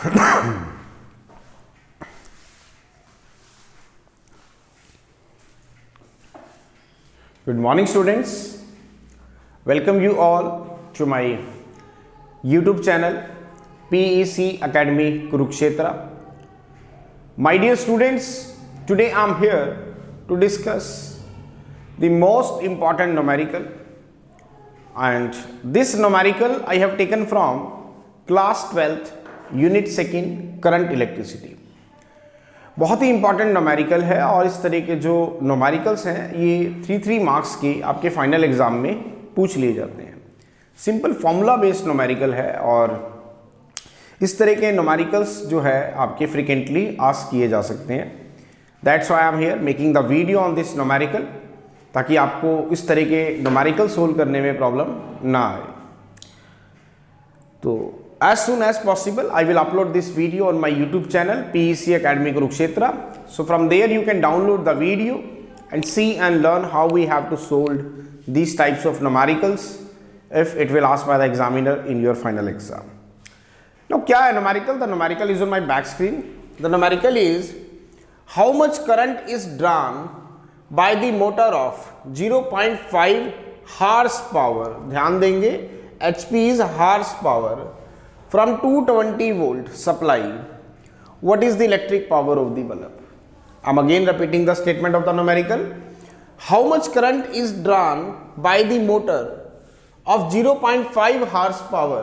Good morning, students. Welcome you all to my YouTube channel PEC Academy Kurukshetra. My dear students, today I am here to discuss the most important numerical, and this numerical I have taken from class 12th unit 2nd current electricity. बहुत ही important numerical है और इस तरह के जो numericals हैं ये 3 marks के आपके फाइनल एग्जाम में पूछ लिए जाते हैं. सिंपल फॉर्मूला बेस्ड नोमेरिकल है और इस तरह के नोमेरिकल्स जो है आपके फ्रिक्वेंटली आस्क किए जा सकते हैं. That's why I am here making the video on this numerical, ताकि आपको इस तरह के नोमेरिकल सोल्व करने में प्रॉब्लम ना आए. तो as soon as possible I will upload this video on my YouTube channel PEC Academy Kurukshetra. So from there you can download the video and see and learn how we have to solve these types of numericals if it will asked by the examiner in your final exam. Now क्या है numerical? The numerical is on my back screen. The numerical is how much current is drawn by the motor of 0.5 horsepower. ध्यान देंगे HP is horsepower from 220 volt supply. What is the electric power of the bulb? I'm again repeating the statement of the numerical. How much current is drawn by the motor of 0.5 horsepower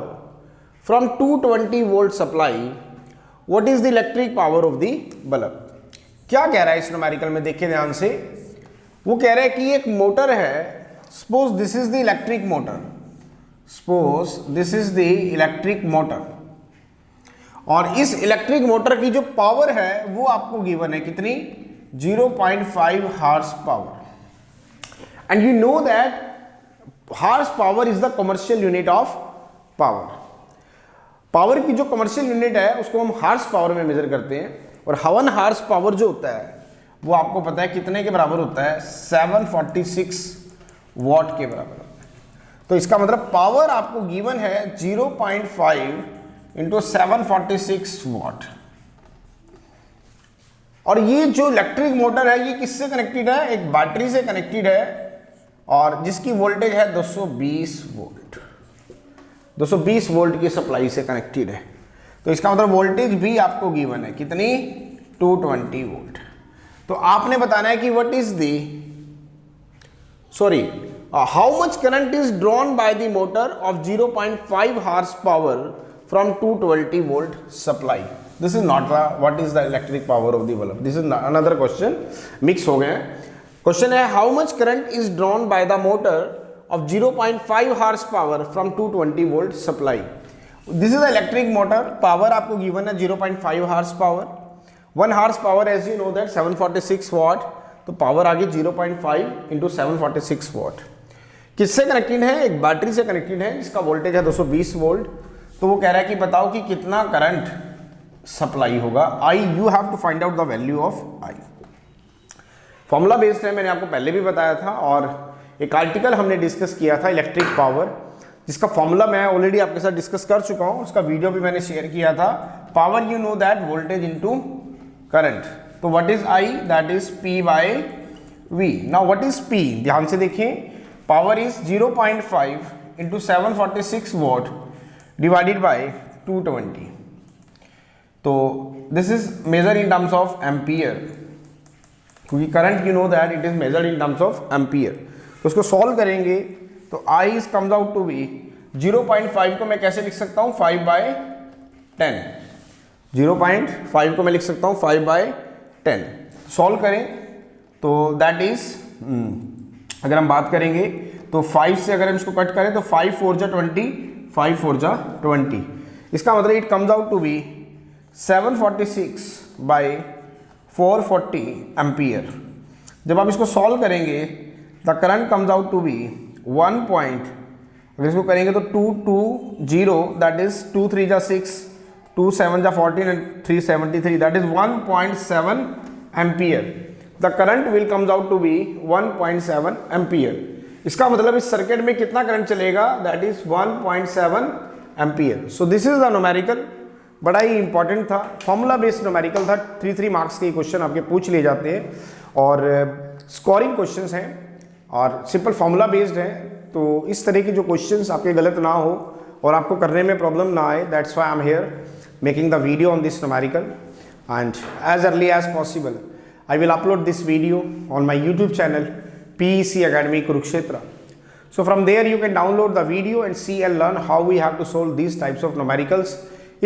from 220 volt supply? What is the electric power of the bulb? क्या कह रहा है इस numerical में? देखिए ध्यान से. वो कह रहा है कि एक मोटर है. Suppose this is the electric motor. Suppose this is the electric motor, और इस इलेक्ट्रिक मोटर की जो पावर है वो आपको गिवन है कितनी? 0.5 horse power. And you know that horse power is the commercial unit of power. Power की जो कमर्शियल यूनिट है उसको हम हॉर्स पावर में मेजर करते हैं, और 1 हॉर्स पावर जो होता है वो आपको पता है कितने के बराबर होता है? 746 वॉट के बराबर. तो इसका मतलब पावर आपको गिवन है 0.5 इंटू 746 वॉट. और ये जो इलेक्ट्रिक मोटर है ये किससे कनेक्टेड है? एक बैटरी से कनेक्टेड है, और जिसकी वोल्टेज है 220 वोल्ट. 220 वोल्ट की सप्लाई से कनेक्टेड है. तो इसका मतलब वोल्टेज भी आपको गिवन है कितनी? 220 वोल्ट. तो आपने बताना है कि what is the how much current is drawn by the motor of 0.5 horsepower from 220 volt supply. This is not the what is the electric power of the bulb. This is another question. Mix हो गए. Question है how much current is drawn by the motor of 0.5 horsepower from 220 volt supply. This is the electric motor. Power आपको given है 0.5 horsepower. 1 horsepower as you know that 746 watt. तो power आ गई 0.5 into 746 what. किससे connected है? एक battery से connected है जिसका वोल्टेज है 220 वोल्ट. तो वो कह रहा है कि बताओ कि कितना करंट सप्लाई होगा. I you have to find out the value of I. Formula based है, मैंने आपको पहले भी बताया था, और एक आर्टिकल हमने डिस्कस किया था इलेक्ट्रिक पावर, जिसका फॉर्मूला मैं ऑलरेडी आपके साथ डिस्कस कर चुका हूँ. उसका वीडियो भी मैंने शेयर किया था. Power you know that voltage into current. तो what is I? That is P by V. Now what is P? ध्यान से देखिए. Power is 0.5 into 746 watt divided by 220. तो this is measure in terms of ampere, क्योंकि current you know that it is measured in terms of ampere. तो उसको solve करेंगे तो I is comes out to be 0.5 को मैं कैसे लिख सकता हूँ? 5/10. 0.5 को मैं लिख सकता हूँ 5/10. सॉल्व करें तो दैट इज अगर हम बात करेंगे तो 5 से अगर हम इसको कट करें तो 5 4 जा 20, 5 4 जा 20. इसका मतलब it comes out to be 746 by 440 ampere. जब आप इसको सॉल्व करेंगे the current comes out to be 1 point, अगर इसको करेंगे तो 220 दैट इज 2 3 जा 6, 2 7 जा 14 and 3 73 that is 1.7 ampere. The current will comes out to be 1.7 ampere. इसका मतलब इस सर्किट में कितना करंट चलेगा? That is 1.7 ampere. So this is the numerical. बड़ा ही इंपॉर्टेंट था, फॉर्मूला बेस्ड न्यूमेरिकल था, 3 मार्क्स के क्वेश्चन आपके पूछ लिए जाते हैं और स्कोरिंग क्वेश्चंस हैं और सिंपल फॉर्मूला बेस्ड हैं। तो इस तरह के जो क्वेश्चंस आपके गलत ना हो और आपको करने में प्रॉब्लम ना आए, that's why I am here making the video on this numerical and as early as possible I will upload this video on my YouTube channel PEC Academy Kurukshetra. So from there you can download the video and see and learn how we have to solve these types of numericals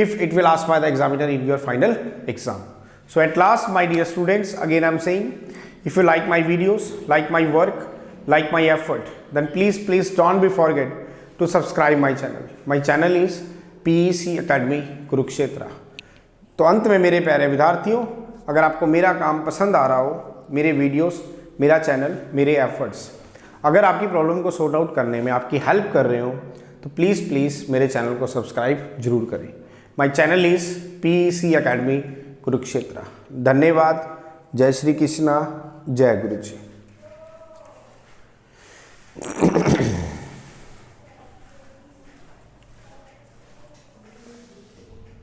if it will asked by the examiner in your final exam. So at last, my dear students, again I am saying, if you like my videos, like my work, like my effort, then please don't be forget to subscribe my channel. My channel is PEC Academy Kurukshetra. तो अंत में मेरे प्यारे विद्यार्थियों, अगर आपको मेरा काम पसंद आ रहा हो, मेरे वीडियोस, मेरा चैनल, मेरे एफर्ट्स अगर आपकी प्रॉब्लम को सॉर्ट आउट करने में आपकी हेल्प कर रहे हो, तो प्लीज़ मेरे चैनल को सब्सक्राइब जरूर करें। My channel is PEC Academy Kurukshetra. धन्यवाद। जय श्री कृष्णा, जय गुरु जी।